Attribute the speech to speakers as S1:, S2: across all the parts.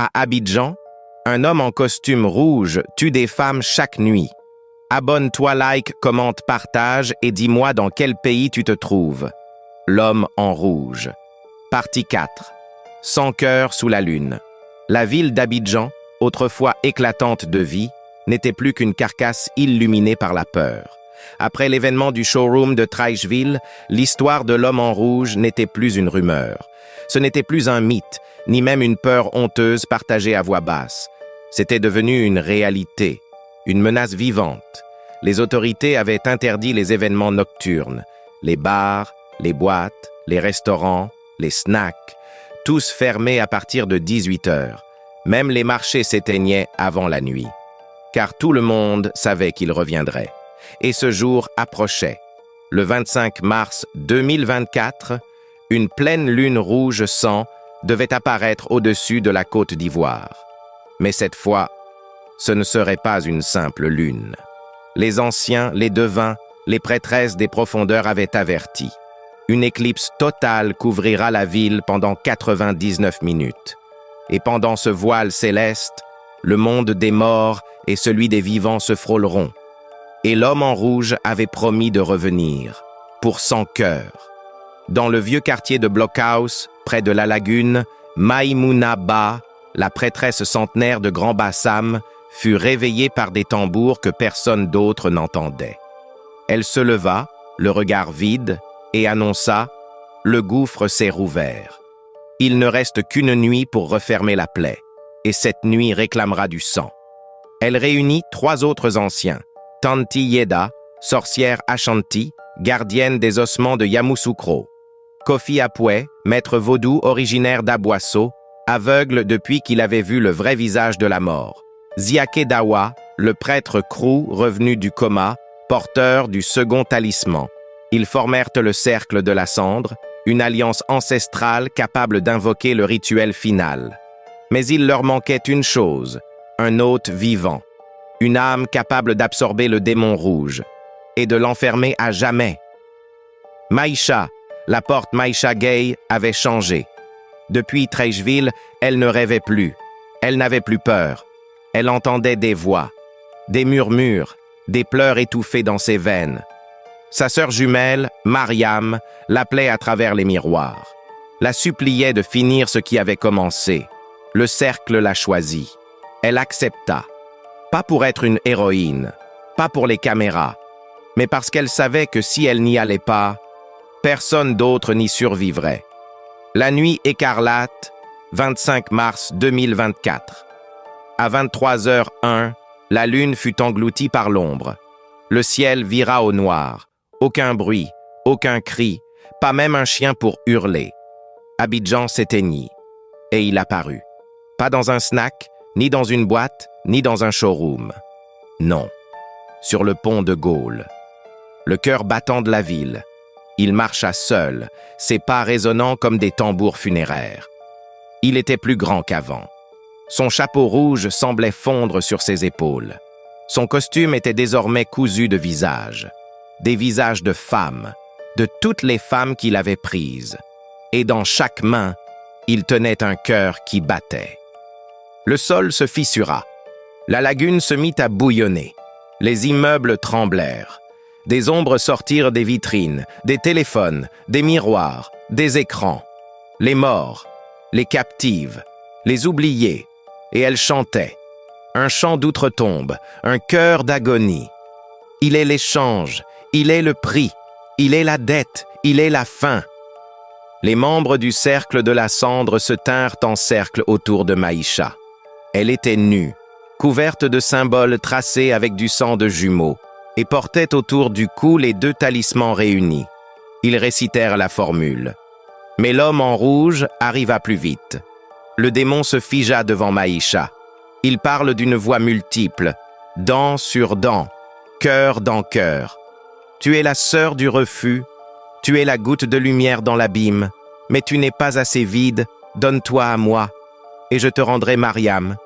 S1: À Abidjan, un homme en costume rouge tue des femmes chaque nuit. Abonne-toi, like, commente, partage et dis-moi dans quel pays tu te trouves. L'homme en rouge. Partie 4. Sans cœur sous la lune. La ville d'Abidjan, autrefois éclatante de vie, n'était plus qu'une carcasse illuminée par la peur. Après l'événement du showroom de Treichville, l'histoire de l'homme en rouge n'était plus une rumeur. Ce n'était plus un mythe, ni même une peur honteuse partagée à voix basse. C'était devenu une réalité, une menace vivante. Les autorités avaient interdit les événements nocturnes, les bars, les boîtes, les restaurants, les snacks, tous fermés à partir de 18 heures. Même les marchés s'éteignaient avant la nuit. Car tout le monde savait qu'il reviendrait. Et ce jour approchait. Le 25 mars 2024, une pleine lune rouge sang devait apparaître au-dessus de la Côte d'Ivoire. Mais cette fois, ce ne serait pas une simple lune. Les anciens, les devins, les prêtresses des profondeurs avaient averti. Une éclipse totale couvrira la ville pendant 99 minutes. Et pendant ce voile céleste, le monde des morts et celui des vivants se frôleront. Et l'homme en rouge avait promis de revenir, pour 100 cœurs. Dans le vieux quartier de Blockhouse, près de la lagune, Maïmouna Ba, la prêtresse centenaire de Grand Bassam, fut réveillée par des tambours que personne d'autre n'entendait. Elle se leva, le regard vide, et annonça « Le gouffre s'est rouvert. Il ne reste qu'une nuit pour refermer la plaie, et cette nuit réclamera du sang. » Elle réunit 3 autres anciens, Tanti Yeda, sorcière Ashanti, gardienne des ossements de Yamoussoukro, Kofi Apoué, maître vaudou originaire d'Aboisseau, aveugle depuis qu'il avait vu le vrai visage de la mort, Ziake Dawa, le prêtre Krou revenu du coma, porteur du second talisman. Ils formèrent le cercle de la cendre, une alliance ancestrale capable d'invoquer le rituel final. Mais il leur manquait une chose, un hôte vivant, une âme capable d'absorber le démon rouge et de l'enfermer à jamais. Maïcha, la porte Maïcha Gay, avait changé. Depuis Treichville, elle ne rêvait plus. Elle n'avait plus peur. Elle entendait des voix, des murmures, des pleurs étouffés dans ses veines. Sa sœur jumelle, Mariam, l'appelait à travers les miroirs, la suppliait de finir ce qui avait commencé. Le cercle la choisit. Elle accepta. Pas pour être une héroïne, pas pour les caméras, mais parce qu'elle savait que si elle n'y allait pas, personne d'autre n'y survivrait. La nuit écarlate, 25 mars 2024. À 23h01, la lune fut engloutie par l'ombre. Le ciel vira au noir. Aucun bruit, aucun cri, pas même un chien pour hurler. Abidjan s'éteignit, et il apparut. Pas dans un snack, ni dans une boîte, ni dans un showroom. Non, sur le pont de Gaulle. Le cœur battant de la ville, il marcha seul, ses pas résonnant comme des tambours funéraires. Il était plus grand qu'avant. Son chapeau rouge semblait fondre sur ses épaules. Son costume était désormais cousu de visages. Des visages de femmes, de toutes les femmes qu'il avait prises. Et dans chaque main, il tenait un cœur qui battait. Le sol se fissura. La lagune se mit à bouillonner. Les immeubles tremblèrent. Des ombres sortirent des vitrines, des téléphones, des miroirs, des écrans. Les morts, les captives, les oubliés. Et elles chantaient. Un chant d'outre-tombe, un chœur d'agonie. Il est l'échange, il est le prix, il est la dette, il est la fin. Les membres du cercle de la cendre se tinrent en cercle autour de Maïcha. Elle était nue, couverte de symboles tracés avec du sang de jumeaux, et portait autour du cou les 2 talismans réunis. Ils récitèrent la formule. Mais l'homme en rouge arriva plus vite. Le démon se figea devant Maïcha. Il parle d'une voix multiple, dent sur dent, cœur dans cœur. Tu es la sœur du refus, tu es la goutte de lumière dans l'abîme, mais tu n'es pas assez vide, donne-toi à moi, et je te rendrai Mariam,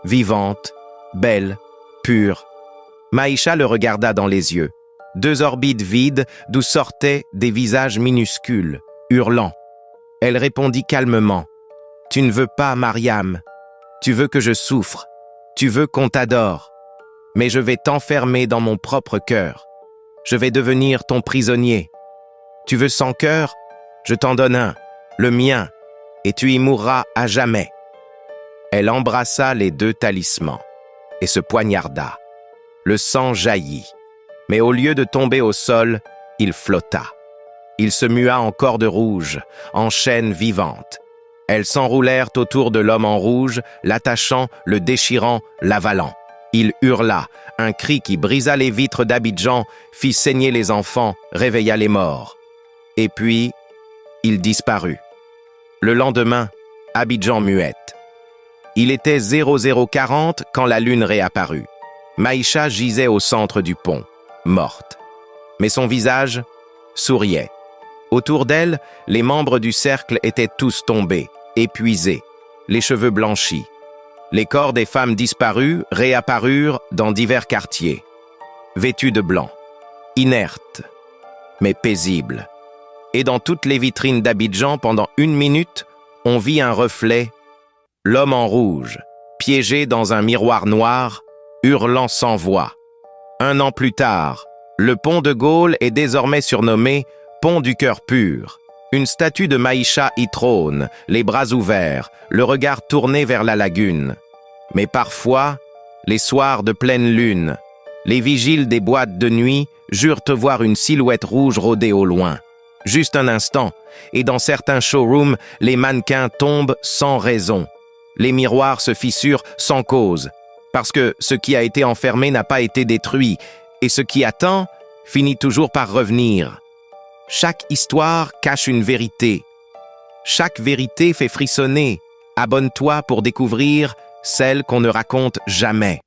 S1: vivante, belle, pure. Maïcha le regarda dans les yeux, 2 orbites vides d'où sortaient des visages minuscules, hurlant. Elle répondit calmement, « Tu ne veux pas, Mariam. Tu veux que je souffre, tu veux qu'on t'adore, mais je vais t'enfermer dans mon propre cœur. Je vais devenir ton prisonnier. Tu veux 100 cœurs? Je t'en donne un, le mien, et tu y mourras à jamais. » Elle embrassa les 2 talismans et se poignarda. Le sang jaillit, mais au lieu de tomber au sol, il flotta. Il se mua en corde rouge, en chaîne vivante. Elles s'enroulèrent autour de l'homme en rouge, l'attachant, le déchirant, l'avalant. Il hurla, un cri qui brisa les vitres d'Abidjan, fit saigner les enfants, réveilla les morts. Et puis, il disparut. Le lendemain, Abidjan muette. Il était 0040 quand la lune réapparut. Maïcha gisait au centre du pont, morte. Mais son visage souriait. Autour d'elle, les membres du cercle étaient tous tombés, épuisés, les cheveux blanchis. Les corps des femmes disparues réapparurent dans divers quartiers, vêtus de blanc, inertes, mais paisibles. Et dans toutes les vitrines d'Abidjan, pendant 1 minute, on vit un reflet, l'homme en rouge, piégé dans un miroir noir, hurlant sans voix. 1 an plus tard, le pont de Gaulle est désormais surnommé Pont du cœur pur. Une statue de Maïcha y trône, les bras ouverts, le regard tourné vers la lagune. Mais parfois, les soirs de pleine lune, les vigiles des boîtes de nuit jurent te voir une silhouette rouge rôder au loin. Juste un instant, et dans certains showrooms, les mannequins tombent sans raison. Les miroirs se fissurent sans cause, parce que ce qui a été enfermé n'a pas été détruit, et ce qui attend finit toujours par revenir. Chaque histoire cache une vérité. Chaque vérité fait frissonner. Abonne-toi pour découvrir celle qu'on ne raconte jamais.